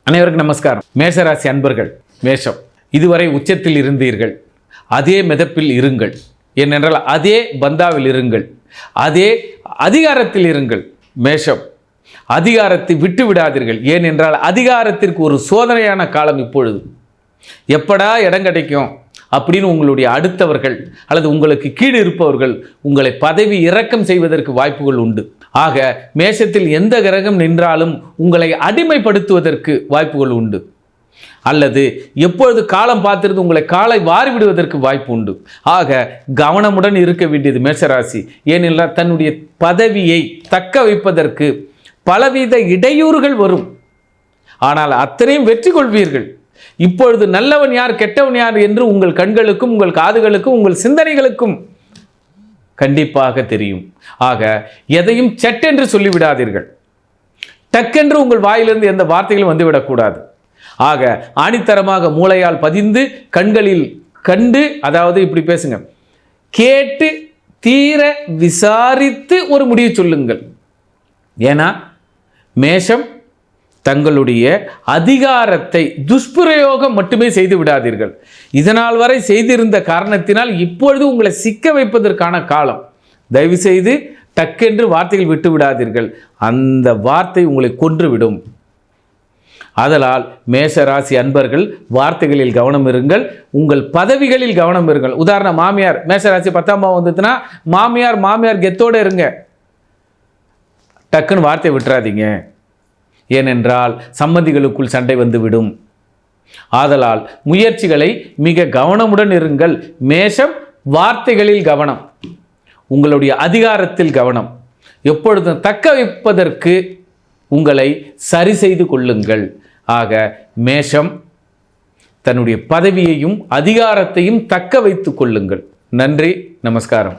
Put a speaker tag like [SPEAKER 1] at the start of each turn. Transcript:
[SPEAKER 1] அனைவருக்கும் நமஸ்காரம். மேஷராசி அன்பர்கள், மேஷம், இதுவரை உச்சத்தில் இருந்தீர்கள், அதே மிதப்பில் இருங்கள். ஏனென்றால் அதே பந்தாவில் இருங்கள், அதே அதிகாரத்தில் இருங்கள். மேஷம், அதிகாரத்தை விட்டு விடாதீர்கள். ஏனென்றால் அதிகாரத்திற்கு ஒரு சோதனையான காலம் இப்பொழுது. எப்படா இடம் கிடைக்கும் அப்படின்னு உங்களுடைய அடுத்தவர்கள் அல்லது உங்களுக்கு கீழே இருப்பவர்கள் உங்களை பதவி இறக்கம் செய்வதற்கு வாய்ப்புகள் உண்டு. ஆக மேஷத்தில் எந்த கிரகம் நின்றாலும் உங்களை அடிமைப்படுத்துவதற்கு வாய்ப்புகள் உண்டு, அல்லது எப்பொழுது காலம் பார்த்திருந்து உங்களை காலை வாரிவிடுவதற்கு வாய்ப்பு உண்டு. ஆக கவனமுடன் இருக்க வேண்டியது மேஷராசி. ஏனென்றால் தன்னுடைய பதவியை தக்க வைப்பதற்கு பலவித இடையூறுகள் வரும், ஆனால் அத்தனையும் வெற்றி கொள்வீர்கள். இப்பொழுது நல்லவன் யார் கெட்டவன் யார் என்று உங்கள் கண்களுக்கும் உங்கள் காதுகளுக்கும் உங்கள் சிந்தனைகளுக்கும் கண்டிப்பாக தெரியும். ஆக எதையும் சட்டென்று சொல்லிவிடாதீர்கள், டக்கென்று உங்கள் வாயிலிருந்து எந்த வார்த்தைகளும் வந்துவிடக்கூடாது. ஆக ஆணித்தரமாக மூளையால் பதிந்து கண்களில் கண்டு, அதாவது இப்படி பேசுங்க, கேட்டு தீர விசாரித்து ஒரு முடிவு சொல்லுங்கள். ஏன்னா மேஷம் தங்களுடைய அதிகாரத்தை துஷ்பிரயோகம் மட்டுமே செய்து விடாதீர்கள். இதனால் வரை செய்திருந்த காரணத்தினால் இப்பொழுது உங்களை சிக்க வைப்பதற்கான காலம். தயவு செய்து டக்கென்று வார்த்தைகள் விட்டு விடாதீர்கள், அந்த வார்த்தை உங்களை கொன்றுவிடும். அதனால் மேஷராசி அன்பர்கள் வார்த்தைகளில் கவனம் இருங்கள், உங்கள் பதவிகளில் கவனம் இருங்கள். உதாரணம், மாமியார், மேஷராசி 10ஆம் பாவம் வந்ததுன்னா மாமியார் கெத்தோடு இருங்க, டக்குன்னு வார்த்தை விட்டுறாதீங்க. ஏனென்றால் சம்மதிகளுக்குள் சண்டை வந்துவிடும். ஆதலால் முயற்சிகளை மிக கவனமுடன் இருங்கள். மேஷம், வார்த்தைகளில் கவனம், உங்களுடைய அதிகாரத்தில் கவனம். எப்பொழுதும் தக்க வைப்பதற்கு உங்களை சரி செய்து கொள்ளுங்கள். ஆக மேஷம் தன்னுடைய பதவியையும் அதிகாரத்தையும் தக்க வைத்து கொள்ளுங்கள். நன்றி, நமஸ்காரம்.